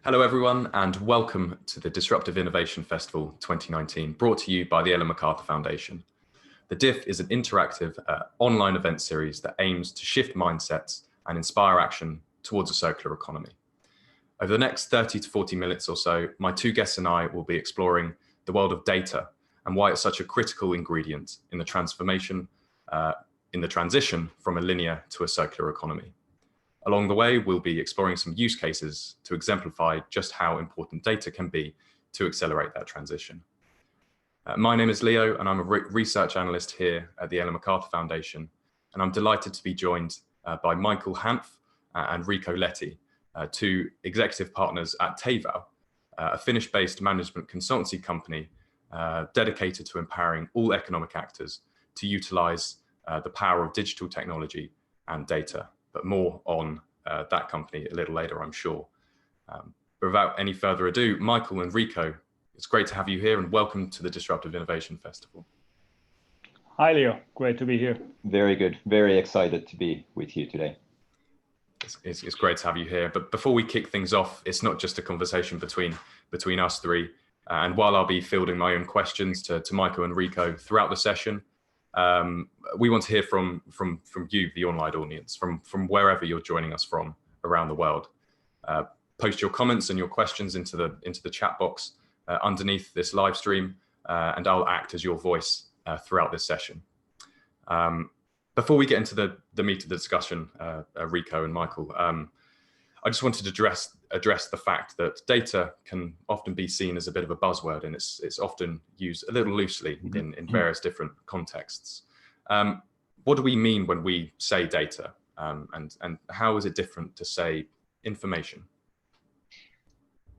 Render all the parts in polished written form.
Hello everyone and welcome to the Disruptive Innovation Festival 2019, brought to you by the MacArthur Foundation. The DIF is an interactive online event series that aims to shift mindsets and inspire action towards a circular economy. Over the next 30 to 40 minutes or so, my two guests and I will be exploring the world of data and why it's such a critical ingredient in the transition from a linear to a circular economy. Along the way, we'll be exploring some use cases to exemplify just how important data can be to accelerate that transition. My name is Leo, and I'm a research analyst here at the MacArthur Foundation, and I'm delighted to be joined by Michael Hanf and Rico Letti, two executive partners at Taxfree, a Finnish-based management consultancy company dedicated to empowering all economic actors to utilize the power of digital technology and data. But more on that company a little later, I'm sure. But without any further ado, Michael and Rico, it's great to have you here and welcome to the Disruptive Innovation Festival. Hi, Leo. Great to be here. Very good. Very excited to be with you today. It's great to have you here. But before we kick things off, it's not just a conversation between us three. And while I'll be fielding my own questions to Michael and Rico throughout the session, we want to hear from you, the online audience, from wherever you're joining us from around the world. Post your comments and your questions into the chat box underneath this live stream, and I'll act as your voice throughout this session. Before we get into the meat of the discussion, Rico and Michael, I just wanted to address the fact that data can often be seen as a bit of a buzzword, and it's often used a little loosely in various different contexts. What do we mean when we say data, and how is it different to say information?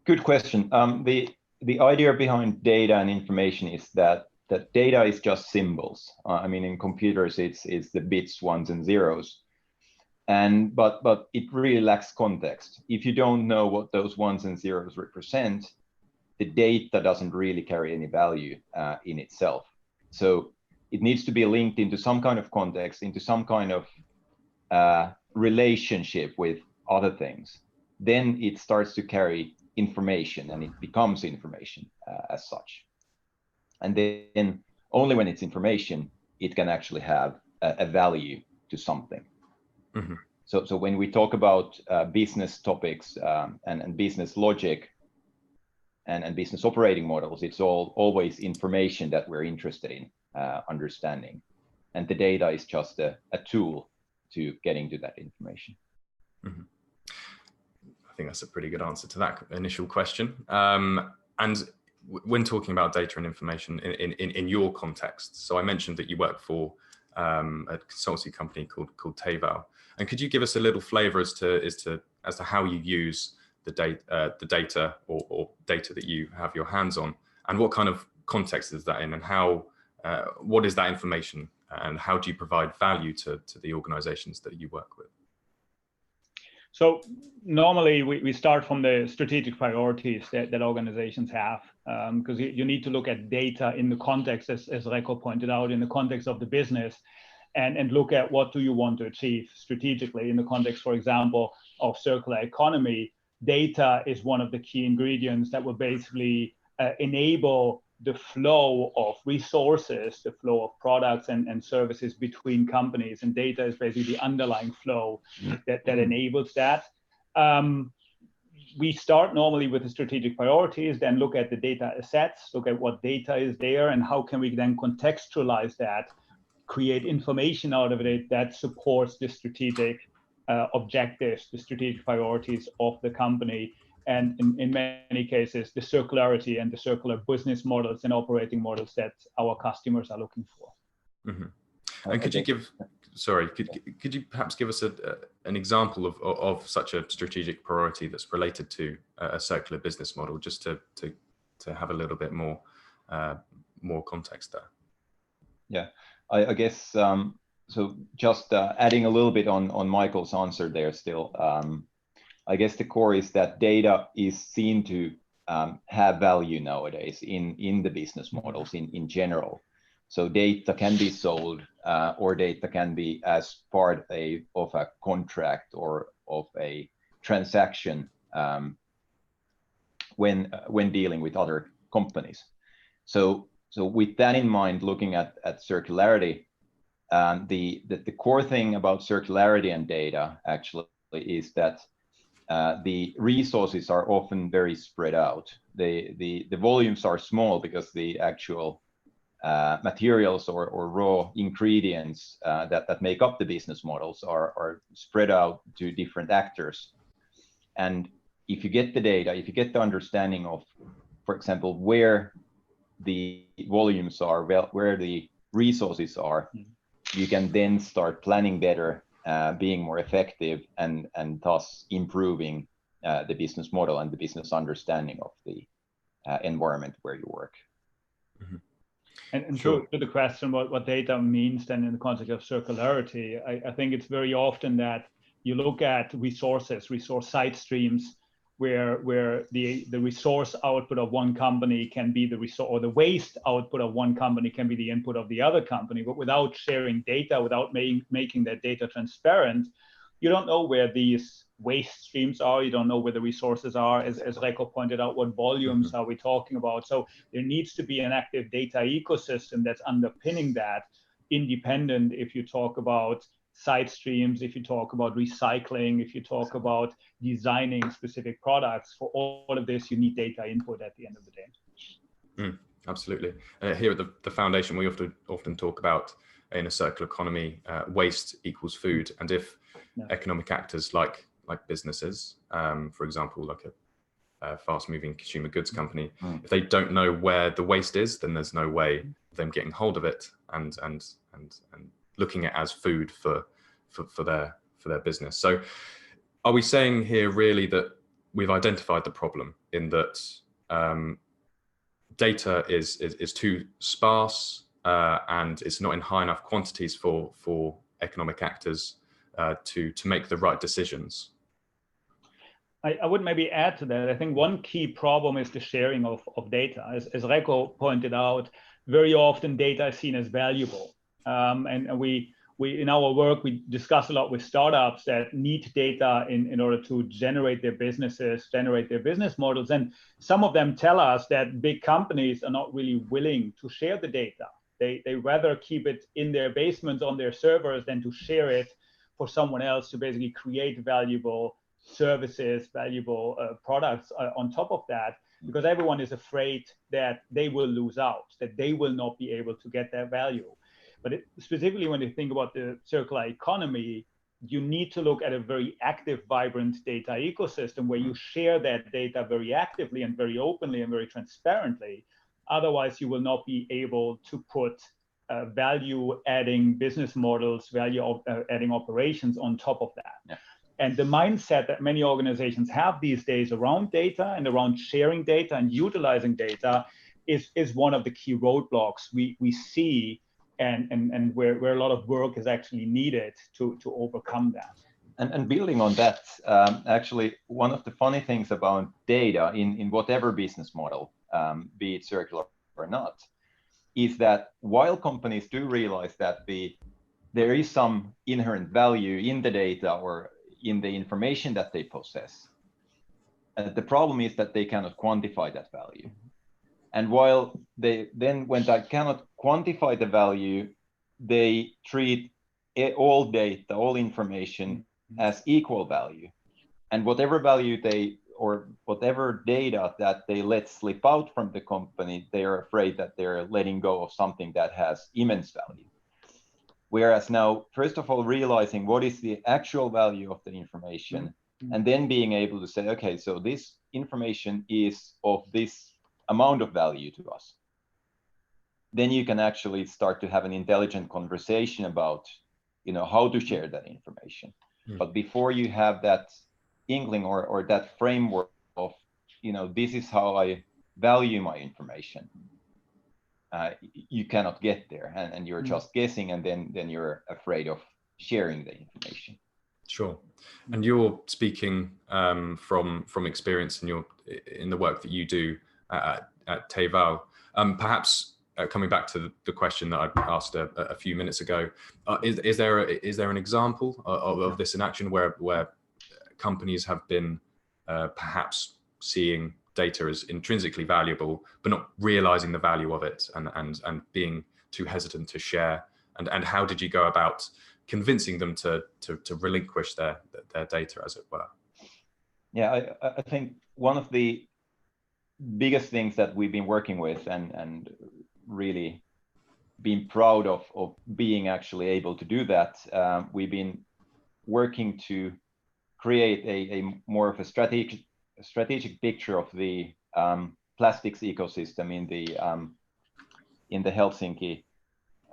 Good question. The idea behind data and information is that data is just symbols. I mean, in computers, it's the bits, ones and zeros. But it really lacks context. If you don't know what those ones and zeros represent, the data doesn't really carry any value in itself. So it needs to be linked into some kind of context, into some kind of relationship with other things. Then it starts to carry information, and it becomes information as such. And then only when it's information, it can actually have a value to something. Mm-hmm. So when we talk about business topics and business logic and business operating models, it's always information that we're interested in understanding. And the data is just a tool to getting to that information. Mm-hmm. I think that's a pretty good answer to that initial question. And when talking about data and information in your context, so I mentioned that you work for a consultancy company called Taxfree. And could you give us a little flavor as to how you use the data or data that you have your hands on, and what kind of context is that in, and what is that information, and how do you provide value to the organizations that you work with? So normally we start from the strategic priorities that organizations have, because you need to look at data in the context, as Rico pointed out, in the context of the business, and look at what do you want to achieve strategically in the context, for example, of circular economy. Data is one of the key ingredients that will basically enable the flow of resources, the flow of products and services between companies. And data is basically the underlying flow that enables that. We start normally with the strategic priorities, then look at the data assets, look at what data is there, and how can we then contextualize that, create information out of it that supports the strategic objectives, the strategic priorities of the company. And in many cases, the circularity and the circular business models and operating models that our customers are looking for. Mm-hmm. And could you perhaps give us an example of such a strategic priority that's related to a circular business model, just to have a little bit more context there? Yeah, I guess so. Just adding a little bit on Michael's answer there still. I guess the core is that data is seen to have value nowadays in the business models in general. So data can be sold or data can be as part of a contract or of a transaction when dealing with other companies. So with that in mind, looking at circularity, the core thing about circularity and data actually is that the resources are often very spread out. The volumes are small because the actual materials or raw ingredients that make up the business models are spread out to different actors. And if you get the data, if you get the understanding of, for example, where the volumes are, where the resources are, you can then start planning better, being more effective, and thus improving the business model and the business understanding of the environment where you work. Mm-hmm. And sure. To the question what data means then in the context of circularity, I think it's very often that you look at resource side streams, where the resource output of one company can be the resource, or the waste output of one company can be the input of the other company, but without sharing data, without making that data transparent, you don't know where these waste streams are, you don't know where the resources are, as Reiko pointed out, what volumes are we talking about. So there needs to be an active data ecosystem that's underpinning that, independent if you talk about side streams, if you talk about recycling, if you talk about designing specific products. For all of this, you need data input at the end of the day. Absolutely. Here at the foundation, we often talk about, in a circular economy, waste equals food. And if economic actors like businesses, for example, like a fast-moving consumer goods company, if they don't know where the waste is, then there's no way of them getting hold of it and looking at it as food for their business. So are we saying here really that we've identified the problem in that data is too sparse and it's not in high enough quantities for economic actors to make the right decisions? I would maybe add to that. I think one key problem is the sharing of data. As Reiko pointed out, very often data is seen as valuable. And we in our work, we discuss a lot with startups that need data in order to generate their businesses, generate their business models. And some of them tell us that big companies are not really willing to share the data. They rather keep it in their basements on their servers than to share it for someone else to basically create valuable services, valuable products on top of that, because everyone is afraid that they will lose out, that they will not be able to get their value. But specifically when you think about the circular economy, you need to look at a very active, vibrant data ecosystem where you share that data very actively and very openly and very transparently. Otherwise, you will not be able to put value-adding business models, value-adding operations on top of that. Yeah. And the mindset that many organizations have these days around data and around sharing data and utilizing data is one of the key roadblocks we see, and where a lot of work is actually needed to overcome that. And building on that, actually, one of the funny things about data in whatever business model, be it circular or not, is that while companies do realize that there is some inherent value in the data or in the information that they possess, the problem is that they cannot quantify that value. And while when they cannot quantify the value, they treat all data, all information as equal value. And whatever value or whatever data that they let slip out from the company, they are afraid that they're letting go of something that has immense value. Whereas now, first of all, realizing what is the actual value of the information, and then being able to say, okay, so this information is of this amount of value to us. Then you can actually start to have an intelligent conversation about, how to share that information. But before you have that inkling or that framework of, this is how I value my information, you cannot get there, and you're just guessing, and then you're afraid of sharing the information. Sure. And you're speaking from experience in the work that you do at Teval. Perhaps coming back to the question that I asked a few minutes ago, is there an example of this in action where companies have been perhaps seeing data is intrinsically valuable, but not realizing the value of it, and being too hesitant to share? And how did you go about convincing them to relinquish their data, as it were? Yeah, I think one of the biggest things that we've been working with and really being proud of being actually able to do that, we've been working to create a more of a strategic picture of the plastics ecosystem in the Helsinki,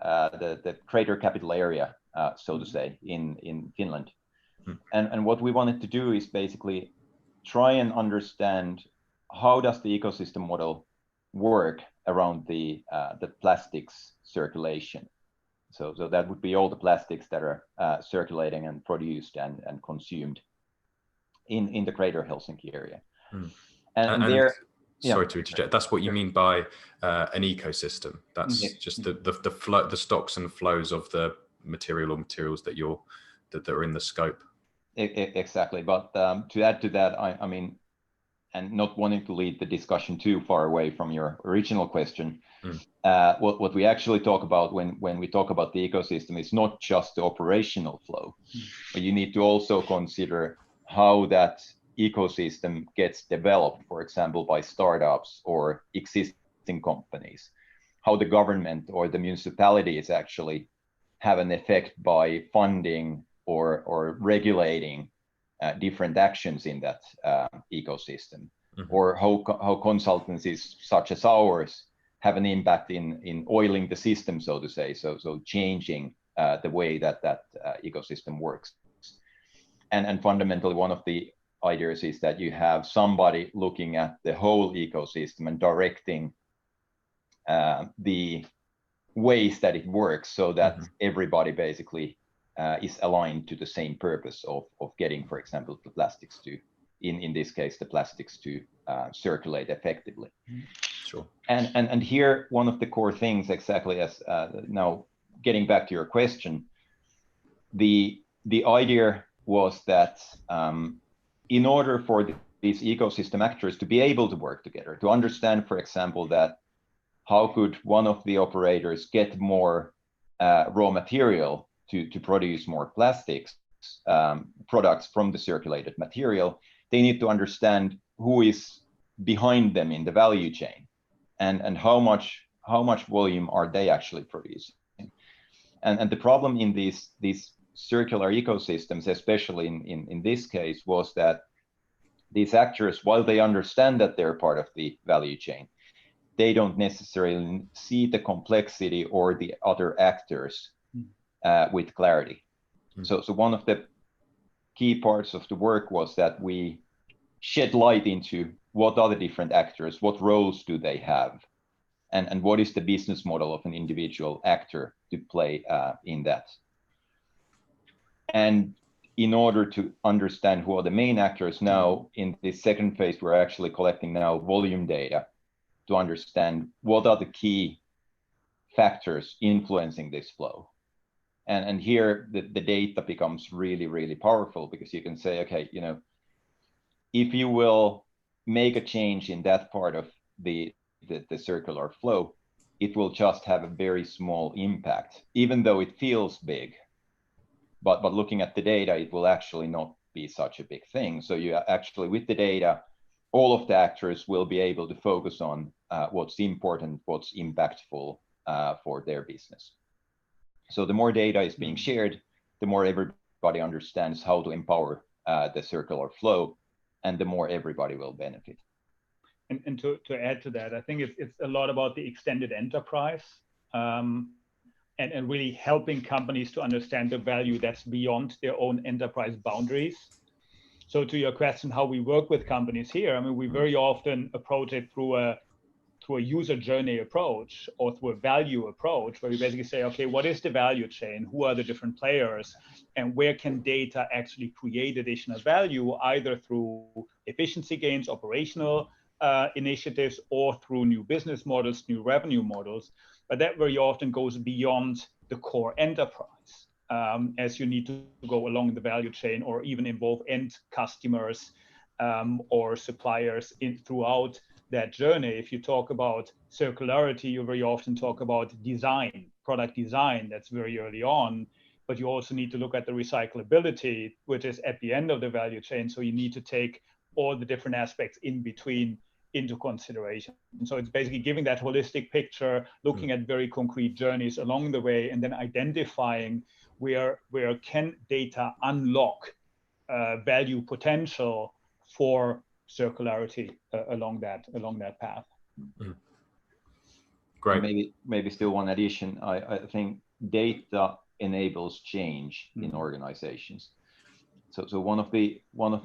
the greater capital area, so to say, in Finland. And what we wanted to do is basically try and understand how does the ecosystem model work around the plastics circulation. So that would be all the plastics that are circulating and produced and consumed in the greater Helsinki area. And there, sorry to interject, that's what you mean by an ecosystem. That's just the stocks and flows of the material or materials that are in the scope. Exactly. But to add to that, I mean, and not wanting to lead the discussion too far away from your original question, what we actually talk about when we talk about the ecosystem is not just the operational flow, but you need to also consider how that ecosystem gets developed, for example, by startups or existing companies, how the government or the municipalities actually have an effect by funding or regulating different actions in that ecosystem, or how consultancies such as ours have an impact in oiling the system, so to say, so changing the way that ecosystem works. And fundamentally, one of the ideas is that you have somebody looking at the whole ecosystem and directing the ways that it works, so that everybody basically is aligned to the same purpose of getting, for example, the plastics to, in this case, the plastics to circulate effectively. Sure. And here, one of the core things, exactly as now getting back to your question, the idea was that in order for these ecosystem actors to be able to work together, to understand, for example, that how could one of the operators get more raw material to produce more plastics products from the circulated material, they need to understand who is behind them in the value chain, and how much volume are they actually producing. And the problem in these circular ecosystems, especially in this case, was that these actors, while they understand that they're part of the value chain, they don't necessarily see the complexity or the other actors with clarity. So one of the key parts of the work was that we shed light into what are the different actors, what roles do they have, and what is the business model of an individual actor to play in that. And in order to understand who are the main actors now, in this second phase, we're actually collecting now volume data to understand what are the key factors influencing this flow. And here the data becomes really, really powerful, because you can say, okay, you know, if you will make a change in that part of the circular flow, it will just have a very small impact, even though it feels big. But looking at the data, it will actually not be such a big thing. So you actually, with the data, all of the actors will be able to focus on what's important, what's impactful for their business. So the more data is being shared, the more everybody understands how to empower the circular flow, and the more everybody will benefit. And to add to that, I think it's a lot about the extended enterprise, and really helping companies to understand the value that's beyond their own enterprise boundaries. So to your question, how we work with companies here, I mean, we very often approach it through a user journey approach, or through a value approach, where we basically say, okay, what is the value chain? Who are the different players? And where can data actually create additional value, either through efficiency gains, operational initiatives, or through new business models, new revenue models. But that very often goes beyond the core enterprise, as you need to go along the value chain, or even involve end customers or suppliers throughout that journey. If you talk about circularity, you very often talk about design, product design, that's very early on, but you also need to look at the recyclability, which is at the end of the value chain. So you need to take all the different aspects in between into consideration. And so it's basically giving that holistic picture, looking at very concrete journeys along the way, and then identifying where can data unlock value potential for circularity along that path. Great. Maybe still one addition. I think data enables change in organizations. So one of the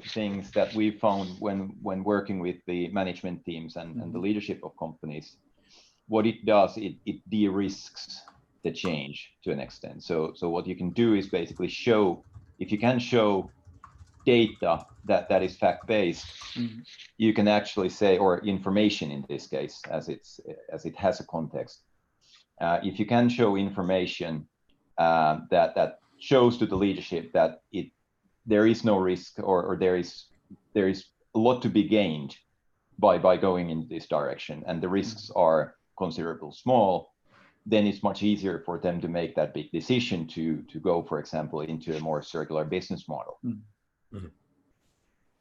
things that we found when working with the management teams and the leadership of companies, what it does, it de-risks the change to an extent. So what you can do is basically show, if you can show data that is fact-based, you can actually say, or information in this case, as it has a context. If you can show information that shows to the leadership that there is no risk, or there is a lot to be gained by going in this direction, and the risks are considerably small, then it's much easier for them to make that big decision to go, for example, into a more circular business model.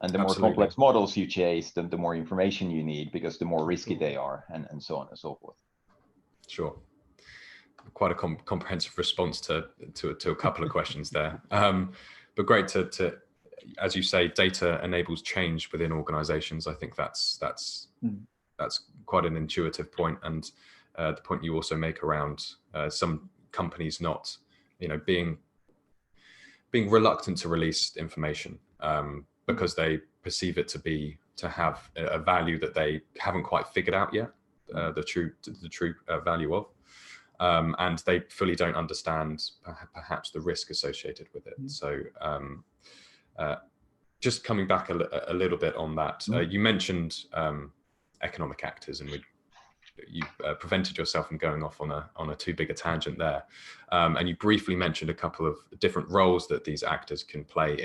And the more complex models you chase, the more information you need, because the more risky they are, and so on and so forth. Sure. Quite a comprehensive response to a couple of questions there. But great to, as you say, data enables change within organizations. I think that's quite an intuitive point. And the point you also make around some companies not, being reluctant to release information because they perceive it to have a value that they haven't quite figured out yet, the true value of. And they fully don't understand perhaps the risk associated with it. So just coming back a little bit on that, you mentioned economic actors, and you prevented yourself from going off on a too big a tangent there. And you briefly mentioned a couple of different roles that these actors can play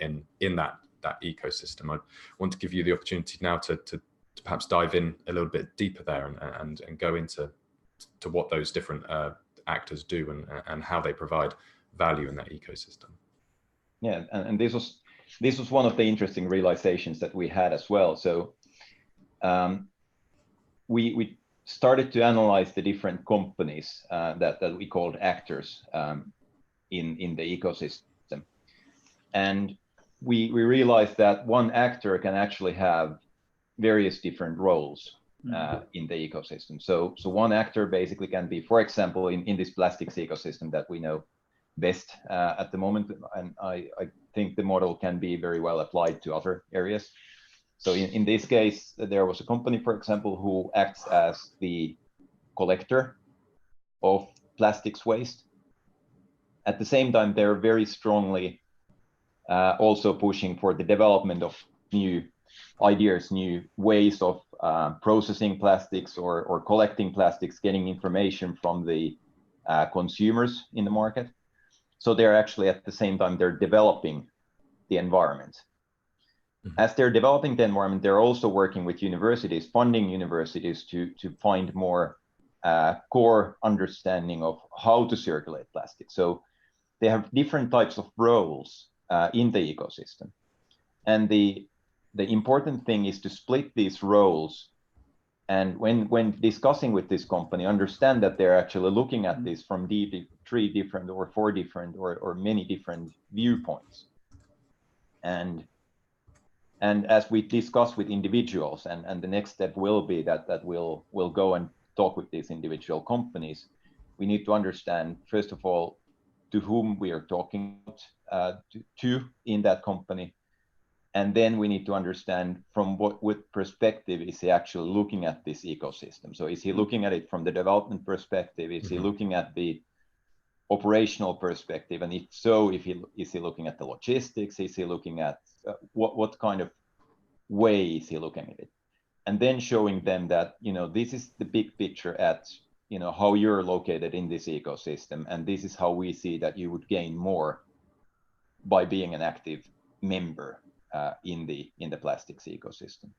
in that ecosystem. I want to give you the opportunity now to perhaps dive in a little bit deeper there and go into what those different actors do and how they provide value in that ecosystem. Yeah, and this was one of the interesting realizations that we had as well. So we started to analyze the different companies that we called actors in the ecosystem, and we realized that one actor can actually have various different roles in the ecosystem. So one actor basically can be, for example, in this plastics ecosystem that we know best at the moment, and I think the model can be very well applied to other areas. So in this case, there was a company, for example, who acts as the collector of plastics waste. At the same time, they're very strongly also pushing for the development of new ideas, new ways of processing plastics or collecting plastics, getting information from the consumers in the market. So they're actually, at the same time, they're developing the environment. As they're developing the environment, they're also working with universities, funding universities to find more core understanding of how to circulate plastic. So they have different types of roles in the ecosystem. And the important thing is to split these roles, and when discussing with this company, understand that they're actually looking at this from 3 different or 4 different or many different viewpoints. And as we discuss with individuals, and the next step will be that we'll go and talk with these individual companies, we need to understand, first of all, to whom we are talking to in that company. And then we need to understand from what perspective is he actually looking at this ecosystem. So is he looking at it from the development perspective? Is he looking at the operational perspective? And if so, is he looking at the logistics? Is he looking at what kind of way is he looking at it? And then showing them that, this is the big picture at, how you're located in this ecosystem. And this is how we see that you would gain more by being an active member in the plastics ecosystem.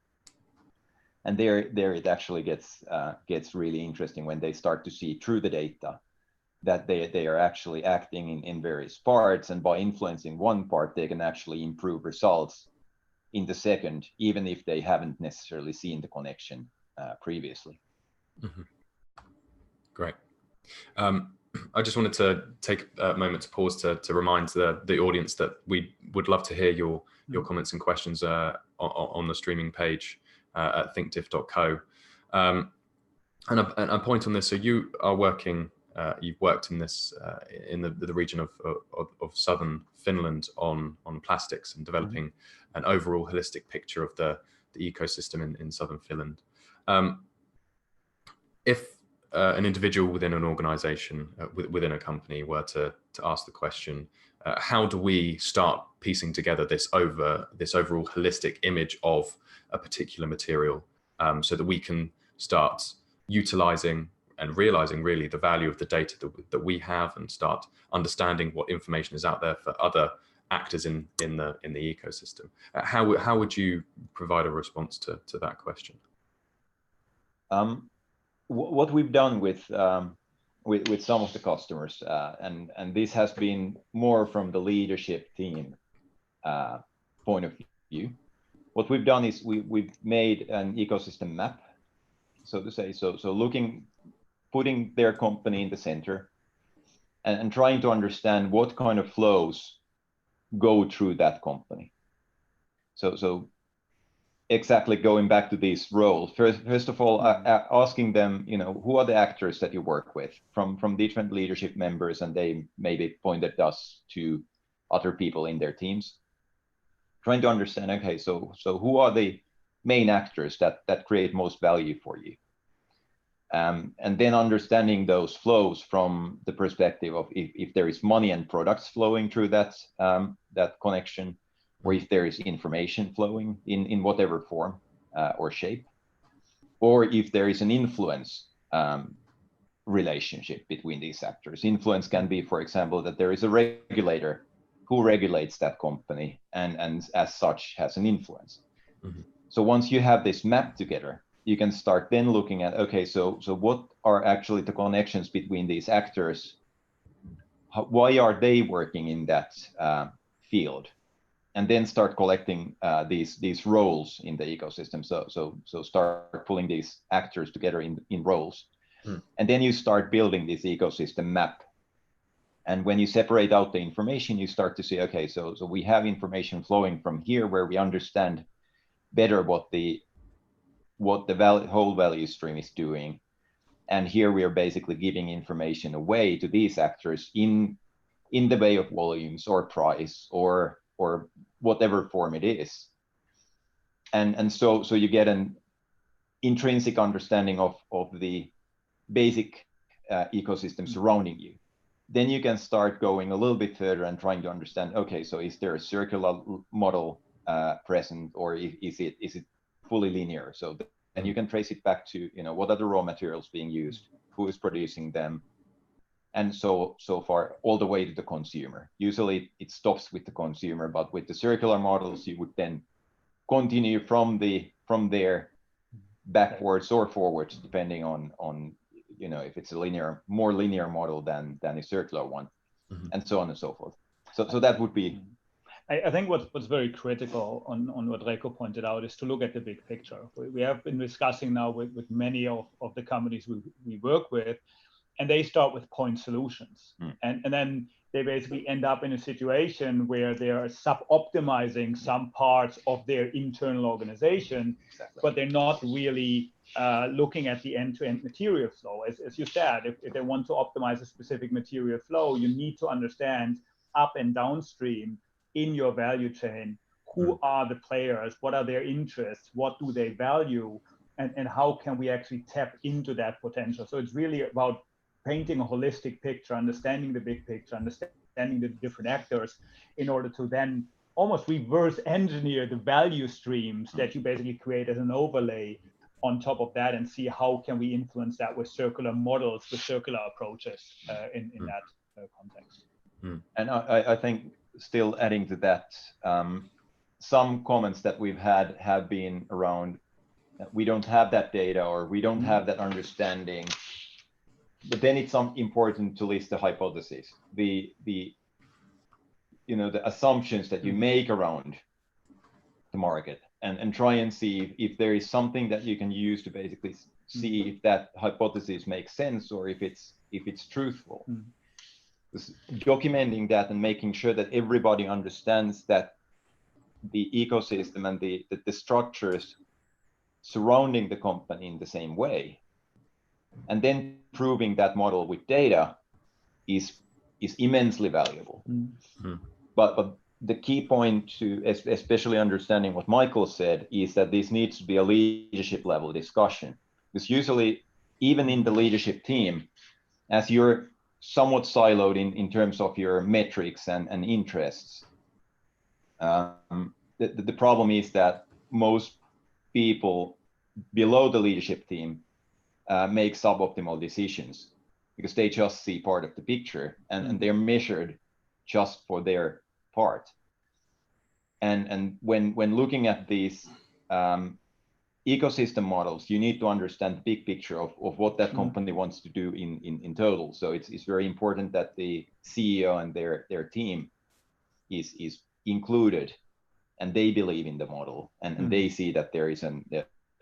And there it actually gets really interesting when they start to see through the data that they are actually acting in various parts, and by influencing one part, they can actually improve results in the second, even if they haven't necessarily seen the connection previously. Mm-hmm. Great. I just wanted to take a moment to pause to remind the audience that we would love to hear your comments and questions on the streaming page at thinkdiff.co. And a point on this, so you are working, you've worked in this in the region of southern Finland on plastics and developing an overall holistic picture of the ecosystem in southern Finland. If an individual within an organization, within a company, were to ask the question, how do we start piecing together this overall holistic image of a particular material, so that we can start utilizing and realizing really the value of the data that we have, and start understanding what information is out there for other actors in the ecosystem? How would you provide a response to that question? What we've done with some of the customers, and this has been more from the leadership team point of view. What we've done is we've made an ecosystem map, so to say. So putting their company in the center, and trying to understand what kind of flows go through that company. So exactly going back to these roles, first of all, asking them, who are the actors that you work with from different leadership members, and they maybe pointed us to other people in their teams. Trying to understand, okay, so who are the main actors that create most value for you? And then understanding those flows from the perspective of if there is money and products flowing through that connection, or if there is information flowing in whatever form or shape, or if there is an influence relationship between these actors. Influence can be, for example, that there is a regulator who regulates that company and as such has an influence. Mm-hmm. So once you have this map together, you can start then looking at, okay, so what are actually the connections between these actors? Why are they working in that field? And then start collecting these roles in the ecosystem. So start pulling these actors together in roles. And then you start building this ecosystem map. And when you separate out the information, you start to see, okay, so we have information flowing from here where we understand better what the whole value stream is doing. And here we are basically giving information away to these actors in the way of volumes or price or whatever form it is. And so you get an intrinsic understanding of the basic ecosystem surrounding you. Then you can start going a little bit further and trying to understand, okay, so is there a circular model present, or is it fully linear? So then you can trace it back to, what are the raw materials being used, who is producing them, and so far all the way to the consumer. Usually it stops with the consumer, but with the circular models, you would then continue from there backwards or forwards, depending on if it's a more linear model than a circular one, and so on and so forth. So that would be. I think what's very critical on what Reiko pointed out is to look at the big picture. We have been discussing now with many of the companies we work with, and they start with point solutions. And then they basically end up in a situation where they are sub-optimizing some parts of their internal organization, but they're not really looking at the end-to-end material flow. As you said, if they want to optimize a specific material flow, you need to understand up and downstream in your value chain, who are the players, what are their interests, what do they value, and how can we actually tap into that potential. So it's really about painting a holistic picture, understanding the big picture, understanding the different actors, in order to then almost reverse engineer the value streams that you basically create as an overlay on top of that, and see how can we influence that with circular models, with circular approaches in that context. And I think still adding to that, some comments that we've had have been around, we don't have that data, or we don't have that understanding. But then it's important to list the hypotheses, the assumptions that you make around the market, and try and see if there is something that you can use to basically see if that hypothesis makes sense, or if it's truthful. Documenting that and making sure that everybody understands that the ecosystem and the structures surrounding the company in the same way, and then proving that model with data is immensely valuable. But the key point to especially understanding what Michael said is that this needs to be a leadership level discussion, because usually even in the leadership team, as you're somewhat siloed in terms of your metrics and interests, the problem is that most people below the leadership team make suboptimal decisions because they just see part of the picture, and they're measured just for their part. And when looking at these ecosystem models, you need to understand the big picture of what that company wants to do in total. So it's very important that the CEO and their team is included, and they believe in the model, and they see that there is an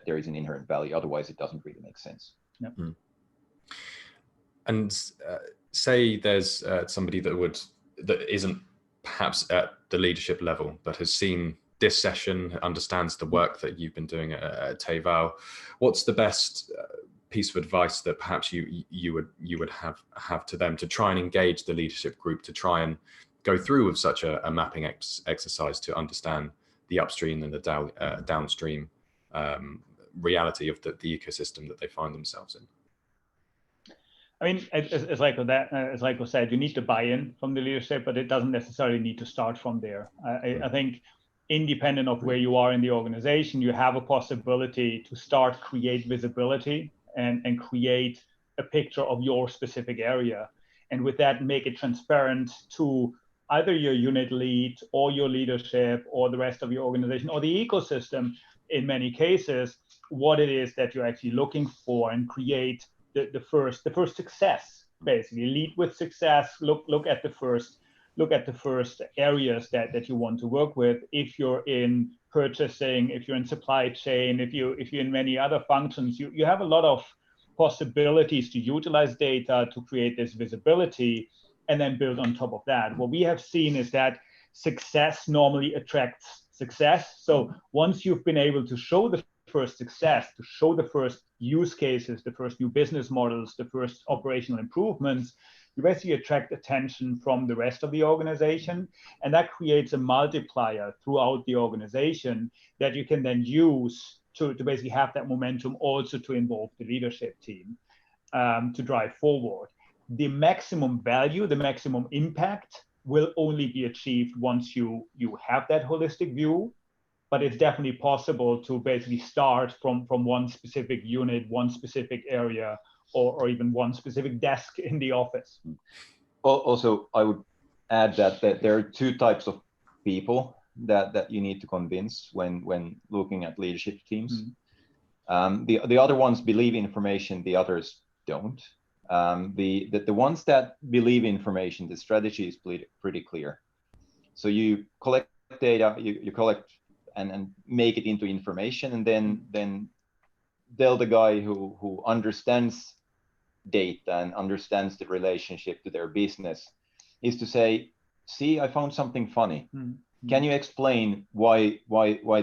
inherent value. Otherwise, it doesn't really make sense. Yep. And say there's somebody that isn't perhaps at the leadership level, but has seen this session, understands the work that you've been doing at Teval. What's the best piece of advice that perhaps you would have to them to try and engage the leadership group, to try and go through with such a mapping exercise to understand the upstream and the downstream reality of the ecosystem that they find themselves in? I mean, as Rico said, you need to buy in from the leadership, but it doesn't necessarily need to start from there. I think independent of where you are in the organization, you have a possibility to start create visibility and create a picture of your specific area. And with that, make it transparent to either your unit lead or your leadership or the rest of your organization or the ecosystem in many cases, what it is that you're actually looking for, and create the first success. Basically, lead with success. Look at the first areas that you want to work with. If you're in purchasing, if you're in supply chain, if you're in many other functions, you have a lot of possibilities to utilize data to create this visibility, and then build on top of that. What we have seen is that success normally attracts success. So once you've been able to show the first success, to show the first use cases, the first new business models, the first operational improvements, you basically attract attention from the rest of the organization. And that creates a multiplier throughout the organization that you can then use to basically have that momentum also to involve the leadership team to drive forward. The maximum value, the maximum impact will only be achieved once you have that holistic view. But it's definitely possible to basically start from one specific unit, one specific area, or even one specific desk in the office. Also, I would add that there are two types of people that you need to convince when looking at leadership teams. The other ones believe information, the others don't. The ones that believe information, the strategy is pretty clear. So you collect data, you collect and make it into information, and then tell the guy who understands data and understands the relationship to their business is to say, see, I found something funny. Can you explain why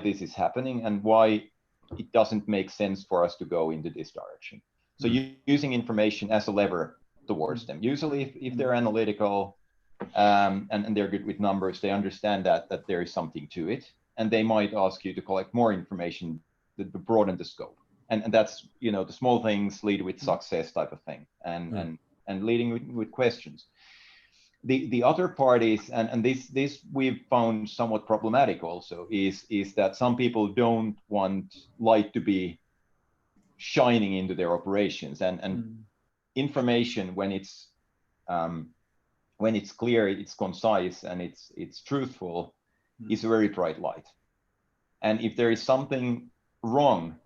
this is happening and why it doesn't make sense for us to go into this direction? So using information as a lever towards them. Usually if they're analytical and they're good with numbers, they understand that there is something to it. And they might ask you to collect more information to broaden the scope. And that's, the small things lead with success type of thing, and leading with questions. The other part is, and this we've found somewhat problematic also, is that some people don't want light to be shining into their operations, and information when it's clear, it's concise, and it's truthful, is a very bright light. And if there is something wrong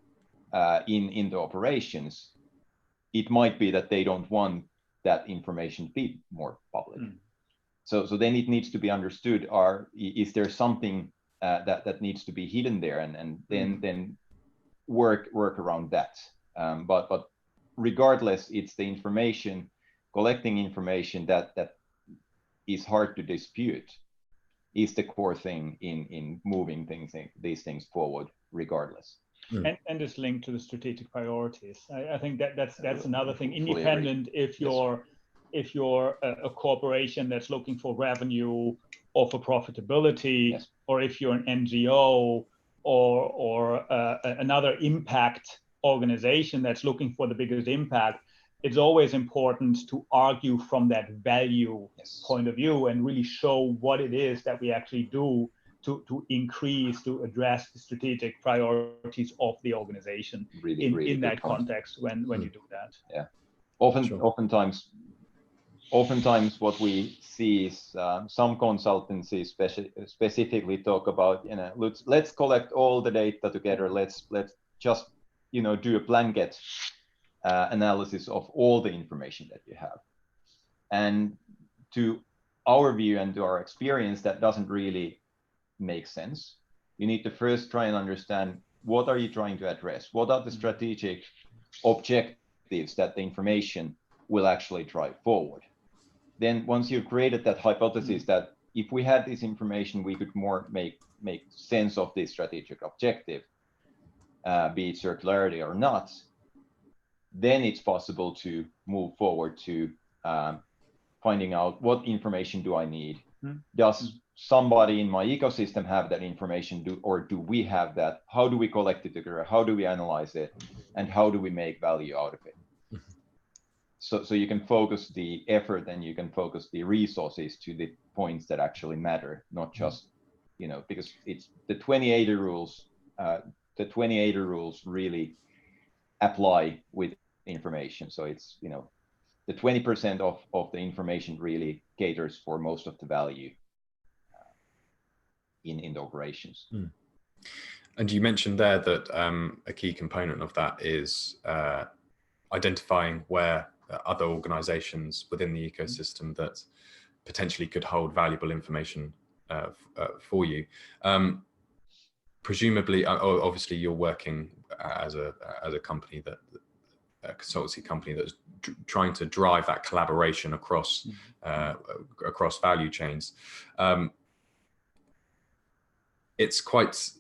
in the operations, it might be that they don't want that information to be more public. So then it needs to be understood, is there something that needs to be hidden there, and then work around that. But regardless, it's the information, collecting information that is hard to dispute is the core thing in moving these things forward regardless. And this link to the strategic priorities. I think that's another thing. Independent, if you're a corporation that's looking for revenue or for profitability, yes, or if you're an NGO or another impact organization that's looking for the biggest impact, it's always important to argue from that value, yes, point of view and really show what it is that we actually do to increase, to address the strategic priorities of the organization in that context when you do that. Yeah, oftentimes what we see is some consultancies specifically talk about, let's collect all the data together. Let's just do a blanket analysis of all the information that you have. And to our view and to our experience, that doesn't really make sense. You need to first try and understand, what are you trying to address? What are the strategic objectives that the information will actually drive forward? Then once you've created that hypothesis that if we had this information, we could more make sense of this strategic objective, be it circularity or not, then it's possible to move forward to finding out, what information do I need? Does somebody in my ecosystem have that information, or do we have that? How do we collect it together? How do we analyze it? And how do we make value out of it? So you can focus the effort and you can focus the resources to the points that actually matter, not just, because it's the 2080 rules. The 2080 rules really apply with information. So it's, the 20% of the information really caters for most of the value in the operations. And you mentioned there that a key component of that is identifying where other organizations within the ecosystem that potentially could hold valuable information for you. Presumably, obviously, you're working as a company a consultancy company that's trying to drive that collaboration across across value chains. It's quite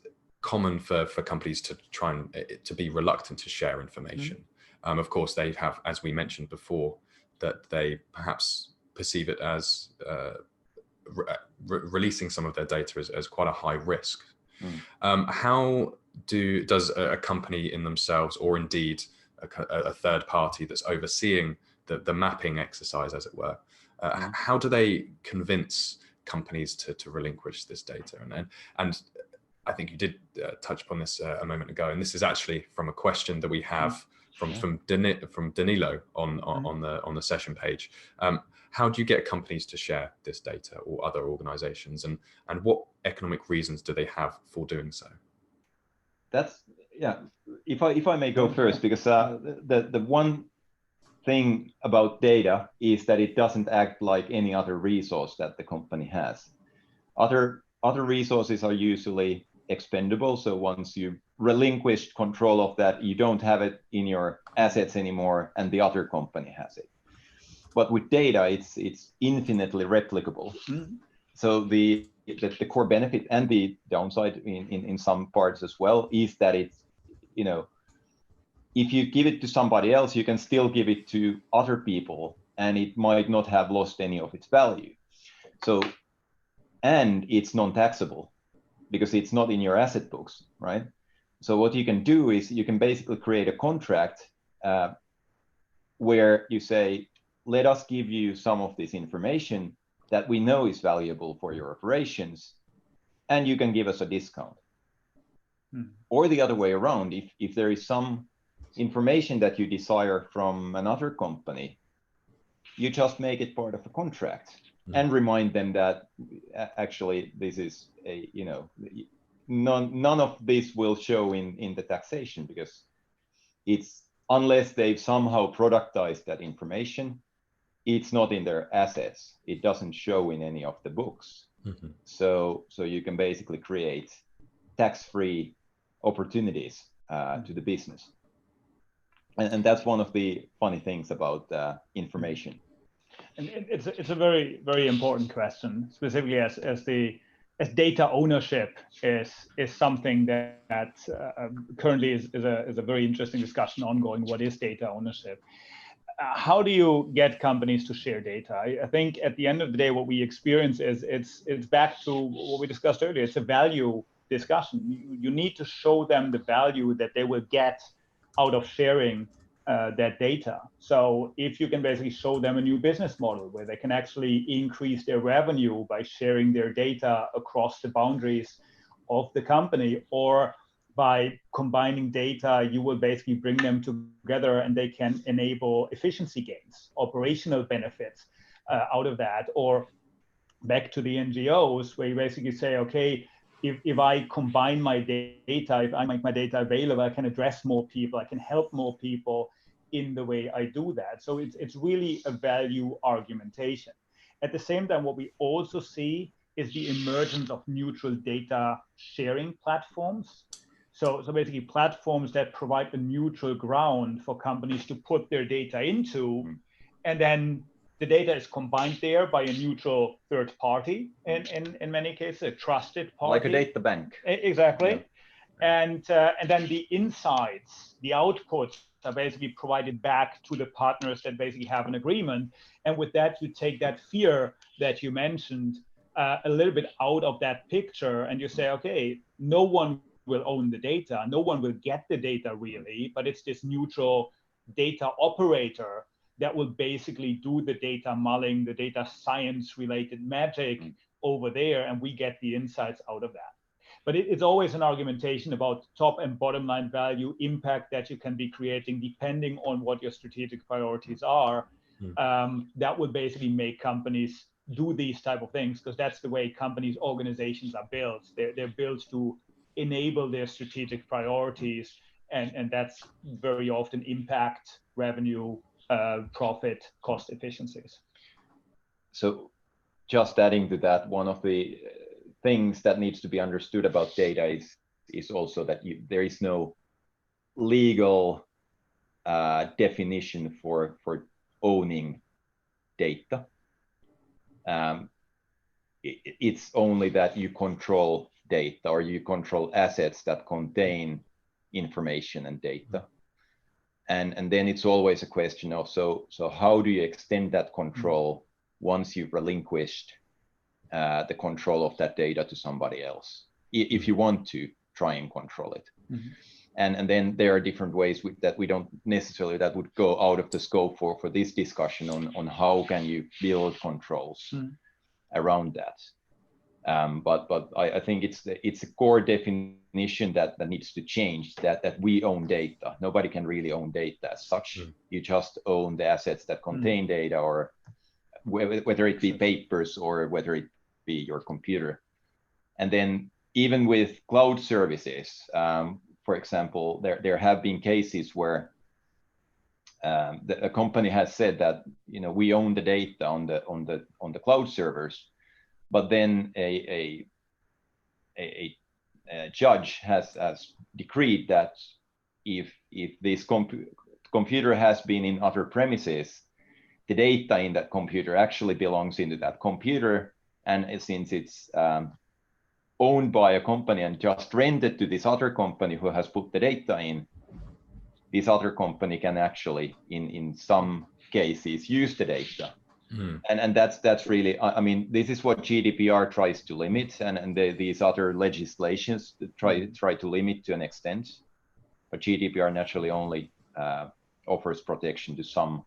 common for companies to try and to be reluctant to share information. Of course, they have, as we mentioned before, that they perhaps perceive it as releasing some of their data as quite a high risk. How does a company in themselves, or indeed a third party that's overseeing the mapping exercise, as it were, how do they convince companies to relinquish this data? And I think you did touch upon this a moment ago, and this is actually from a question that we have from Danilo on the session page. How do you get companies to share this data, or other organizations, and what economic reasons do they have for doing so? That's, yeah, if I may go first, because the one thing about data is that it doesn't act like any other resource that the company has. Other resources are usually expendable, so once you relinquish control of that, you don't have it in your assets anymore, and the other company has it. But with data, it's infinitely replicable. So the core benefit and the downside in some parts as well is that it's, if you give it to somebody else, you can still give it to other people, and it might not have lost any of its value. So, and it's non-taxable because it's not in your asset books, right? So what you can do is you can basically create a contract where you say, let us give you some of this information that we know is valuable for your operations, and you can give us a discount. Or the other way around, if there is some information that you desire from another company, you just make it part of a contract and remind them that actually this is a, none of this will show in the taxation, because it's, unless they've somehow productized that information, it's not in their assets. It doesn't show in any of the books. Mm-hmm. So you can basically create tax-free opportunities to the business. And that's one of the funny things about information. And it's a very, very important question, specifically as data ownership is something that currently is a very interesting discussion ongoing. What is data ownership? How do you get companies to share data? I think at the end of the day, what we experience is it's back to what we discussed earlier. It's a value discussion. You need to show them the value that they will get out of sharing that data. So if you can basically show them a new business model where they can actually increase their revenue by sharing their data across the boundaries of the company, or by combining data, you will basically bring them together and they can enable efficiency gains, operational benefits out of that. Or back to the NGOs, where you basically say, okay, if I combine my data, if I make my data available, I can address more people, I can help more people in the way I do that. So it's really a value argumentation. At the same time, what we also see is the emergence of neutral data sharing platforms. So basically platforms that provide a neutral ground for companies to put their data into, and then the data is combined there by a neutral third party, and in many cases, a trusted party. Like a data bank. Exactly. Yeah. And then the insights, the outputs are basically provided back to the partners that basically have an agreement. And with that, you take that fear that you mentioned a little bit out of that picture, and you say, okay, no one will own the data, no one will get the data really, but it's this neutral data operator that will basically do the data mulling, the data science related magic over there, and we get the insights out of that. But it's always an argumentation about top and bottom line value, impact that you can be creating depending on what your strategic priorities are. That would basically make companies do these type of things, because that's the way companies, organizations are built. They're built to enable their strategic priorities, and that's very often impact, revenue, profit, cost efficiencies. So just adding to that, one of the things that needs to be understood about data is also that there is no legal definition for owning data. It's only that you control data, or you control assets that contain information and data. And then it's always a question of, so how do you extend that control once you've relinquished the control of that data to somebody else, if you want to try and control it. And then there are different ways that we don't necessarily, that would go out of the scope for this discussion on how can you build controls around that. But I think it's a core definition that needs to change, that we own data. Nobody can really own data as such. You just own the assets that contain data, or whether it be papers or whether it be your computer. And then even with cloud services, for example, there have been cases where a company has said that, we own the data on the cloud servers, but then a judge has decreed that if this computer has been in other premises, the data in that computer actually belongs into that computer, and since it's owned by a company and just rented to this other company who has put the data in, this other company can actually, in some cases, use the data. And that's really, this is what GDPR tries to limit, and these other legislations try to limit to an extent. But GDPR naturally only offers protection to some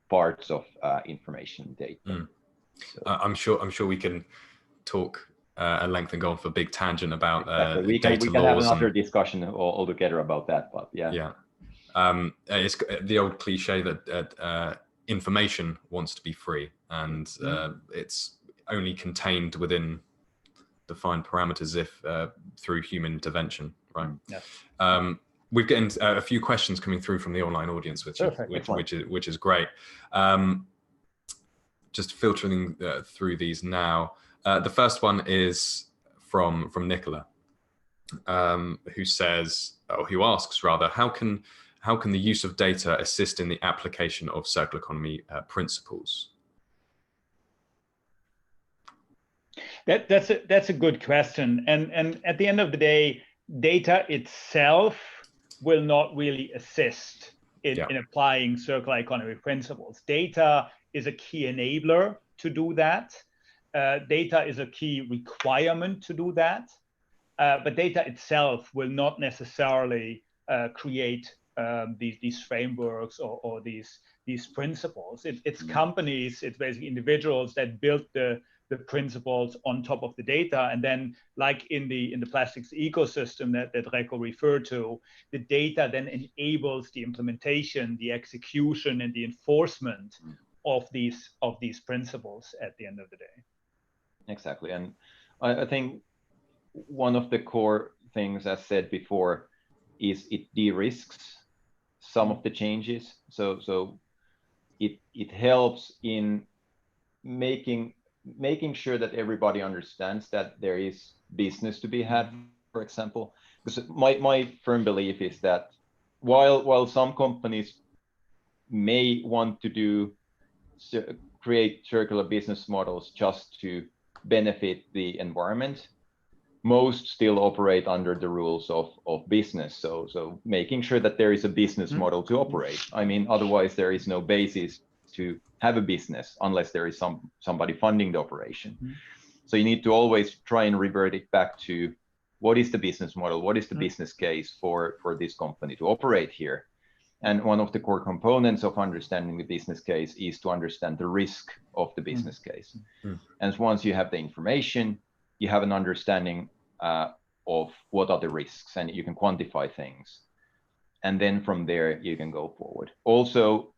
parts of information data. So, I'm sure we can talk at length and go on for a big tangent about we can data laws. Have another discussion altogether about that, but yeah. It's the old cliche that information wants to be free, and it's only contained within self-defined parameters if through human intervention, right? Yeah. We've gotten a few questions coming through from the online audience, which is great. Just filtering through these now. The first one is from Nicola, who asks rather, how can the use of data assist in the application of circular economy principles? That's a good question, and at the end of the day, data itself will not really assist in applying circular economy principles. Data is a key enabler to do that. Data is a key requirement to do that, but data itself will not necessarily create these frameworks or these principles. It's companies, it's basically individuals that build the principles on top of the data, and then, like in the plastics ecosystem that Reko referred to, the data then enables the implementation, the execution, and the enforcement of these principles at the end of the day. Exactly, and I think one of the core things, as said before, is it de-risks some of the changes. So it helps in making sure that everybody understands that there is business to be had, for example. Because my firm belief is that while some companies may want to create circular business models just to benefit the environment, most still operate under the rules of business. So making sure that there is a business model to operate. I mean, otherwise there is no basis to have a business unless there is somebody funding the operation. So you need to always try and revert it back to what is the business model, what is the business case for this company to operate here. And one of the core components of understanding the business case is to understand the risk of the business case. And once you have the information, you have an understanding of what are the risks, and you can quantify things. And then from there, you can go forward. Also,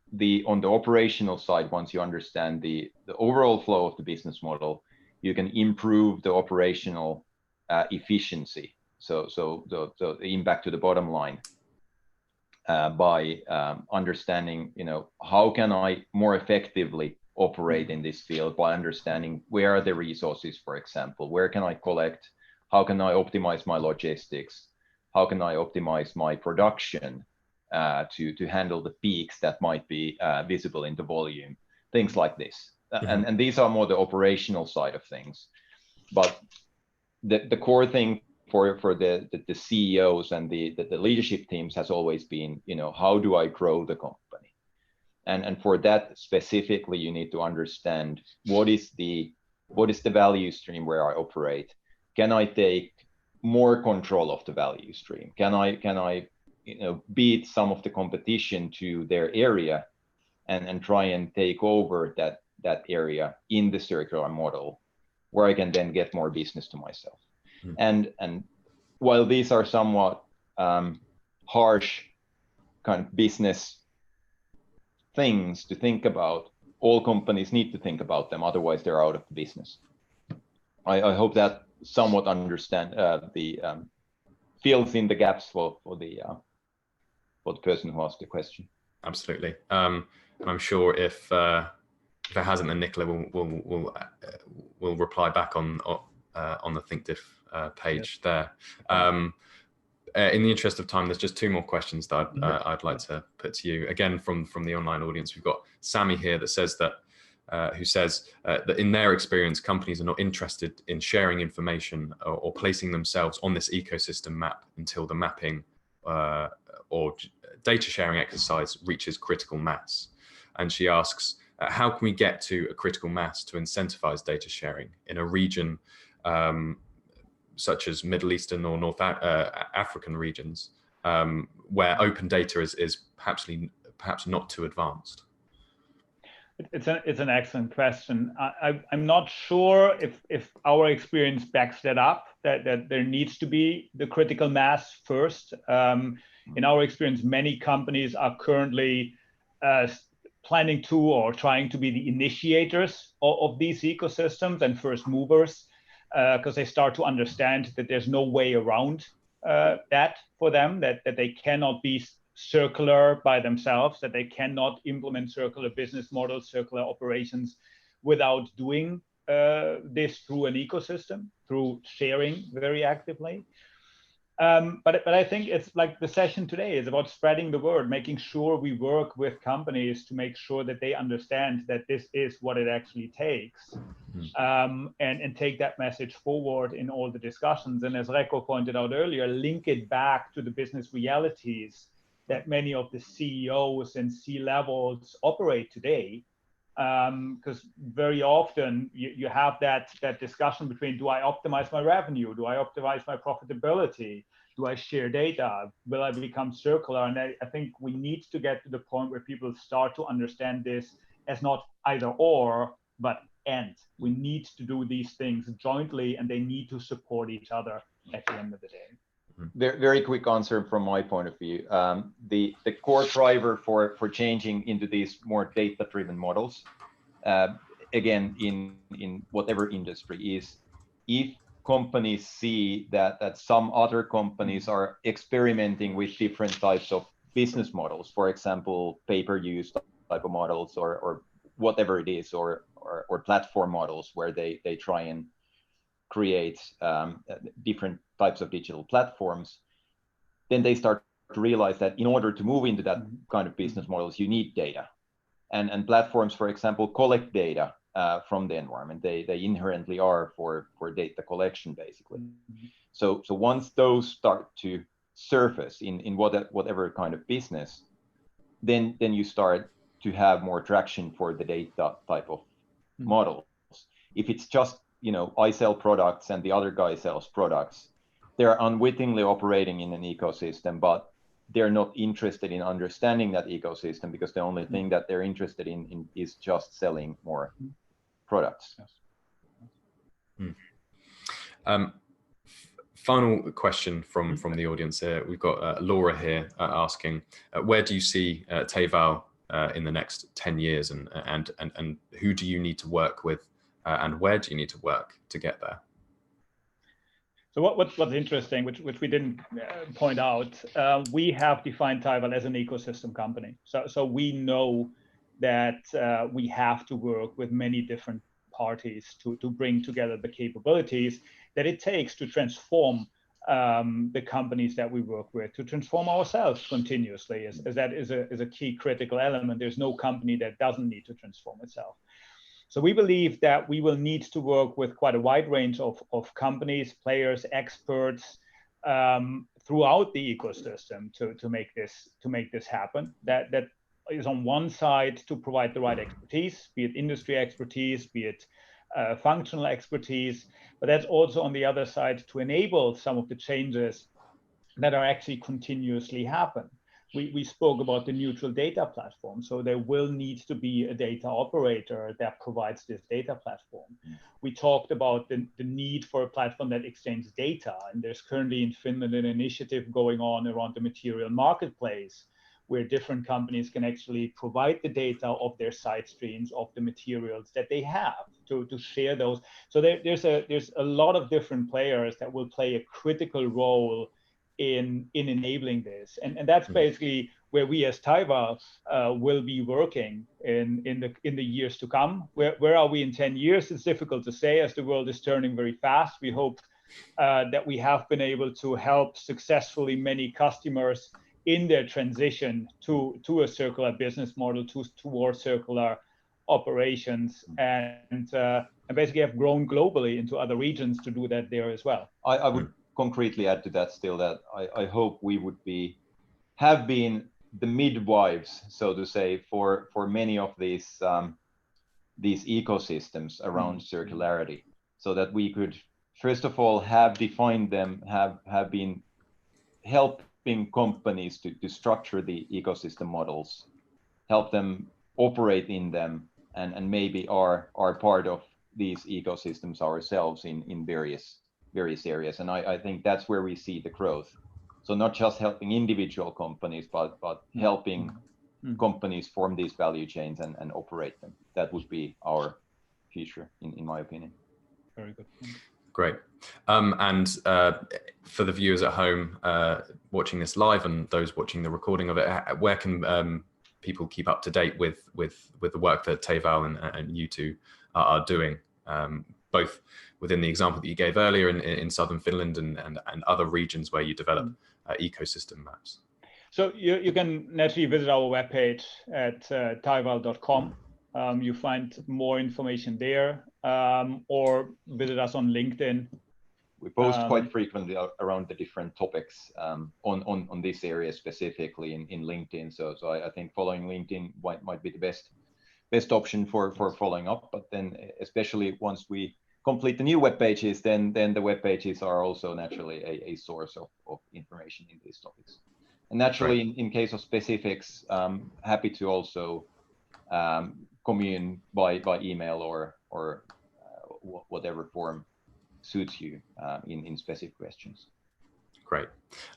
on the operational side, once you understand the overall flow of the business model, you can improve the operational efficiency. So the impact to the bottom line by understanding, how can I more effectively operate in this field, by understanding where are the resources, for example, where can I collect, how can I optimize my logistics, how can I optimize my production to handle the peaks that might be visible in the volume, things like this. And these are more the operational side of things. But the core thing for the CEOs and the leadership teams has always been, how do I grow the company? And for that specifically, you need to understand what is the value stream where I operate. Can I take more control of the value stream? Can I beat some of the competition to their area and try and take over that area in the circular model, where I can then get more business to myself. And while these are somewhat harsh kind of business things to think about, all companies need to think about them, otherwise they're out of the business. I hope that somewhat understand fills in the gaps for the person who asked the question. Absolutely, and I'm sure if it hasn't, then Nicola will reply back on the ThinkDiff page there. In the interest of time, there's just two more questions that I'd like to put to you. Again, from the online audience, we've got Sammy here that says that, who says that in their experience, companies are not interested in sharing information or placing themselves on this ecosystem map until the mapping or data sharing exercise reaches critical mass. And she asks, how can we get to a critical mass to incentivize data sharing in a region such as Middle Eastern or North African regions, where open data is perhaps not too advanced? It's an excellent question. I'm not sure if our experience backs that up, that there needs to be the critical mass first. In our experience, many companies are currently planning to or trying to be the initiators of these ecosystems and first movers. because they start to understand that there's no way around that for them, that they cannot be circular by themselves, that they cannot implement circular business models, circular operations without doing this through an ecosystem, through sharing very actively. But I think it's like the session today is about spreading the word, making sure we work with companies to make sure that they understand that this is what it actually takes, and take that message forward in all the discussions. And as Rekko pointed out earlier, link it back to the business realities that many of the CEOs and C-levels operate today. Because very often you have that discussion between, do I optimize my revenue? Do I optimize my profitability? Do I share data? Will I become circular? And I think we need to get to the point where people start to understand this as not either or, but and. We need to do these things jointly, and they need to support each other at the end of the day. Very quick answer from my point of view. The core driver for changing into these more data-driven models, again, in whatever industry, is if companies see that some other companies are experimenting with different types of business models, for example, pay-per-use type of models, or whatever it is, or platform models where they try and create different types of digital platforms, then they start to realize that in order to move into that kind of business models, you need data. And platforms, for example, collect data from the environment. They inherently are for data collection, basically. So once those start to surface in whatever kind of business, then you start to have more traction for the data type of models. If it's just, I sell products and the other guy sells products, they're unwittingly operating in an ecosystem, but they're not interested in understanding that ecosystem, because the only thing that they're interested in is just selling more products. Final question from the audience here. We've got Laura here asking, where do you see Tayval in the next 10 years, and who do you need to work with, and where do you need to work to get there? So what's interesting, which we didn't point out, we have defined Tayval as an ecosystem company. So we know that we have to work with many different parties to bring together the capabilities that it takes to transform the companies that we work with, to transform ourselves continuously, as that is a key critical element. There's no company that doesn't need to transform itself. So we believe that we will need to work with quite a wide range of companies, players, experts throughout the ecosystem to make this happen. That is on one side to provide the right expertise, be it industry expertise, be it functional expertise, but that's also on the other side to enable some of the changes that are actually continuously happen. We spoke about the neutral data platform, so there will need to be a data operator that provides this data platform. We talked about the need for a platform that exchanges data, and there's currently in Finland an initiative going on around the material marketplace, where different companies can actually provide the data of their side streams, of the materials that they have, to share those. So there's a lot of different players that will play a critical role in enabling this, and that's basically where we as Tayval will be working in the years to come. Where are we in 10 years? It's difficult to say, as the world is turning very fast. We hope that we have been able to help successfully many customers in their transition to a circular business model, towards circular operations, and basically have grown globally into other regions to do that there as well. I would concretely add to that still that I hope we would have been the midwives, so to say, for many of these ecosystems around circularity, so that we could first of all have defined them, have been helping companies to structure the ecosystem models, help them operate in them, and maybe are part of these ecosystems ourselves in various areas. And I think that's where we see the growth. So not just helping individual companies, but helping companies form these value chains and operate them. That would be our future, in my opinion. Very good. Great. And for the viewers at home watching this live and those watching the recording of it, where can people keep up to date with the work that Teval and you two are doing, both within the example that you gave earlier in southern Finland and other regions where you develop ecosystem maps? So you can naturally visit our webpage at teval.com. You find more information there, or visit us on LinkedIn. We post quite frequently around the different topics on this area specifically in LinkedIn. So I think following LinkedIn might be the best option for following up. But then, especially once we complete the new web pages, then the web pages are also naturally a source of information in these topics. And naturally, in case of specifics, happy to also commune by email or whatever form suits you in specific questions. Great.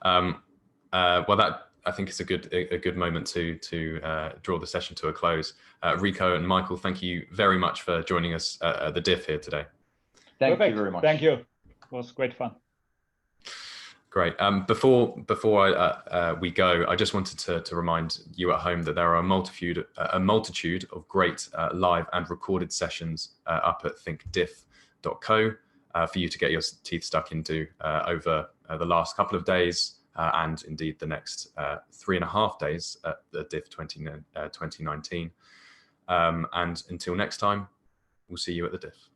Well, that I think is a good moment to draw the session to a close. Rico and Michael, thank you very much for joining us at the DIF here today. Thank you very much. Thank you. It was great fun. Great. Before we go, I just wanted to remind you at home that there are a multitude of great live and recorded sessions up at thinkdiff.co for you to get your teeth stuck into over the last couple of days and indeed the next 3.5 days at the DIF 2019. And until next time, we'll see you at the DIF.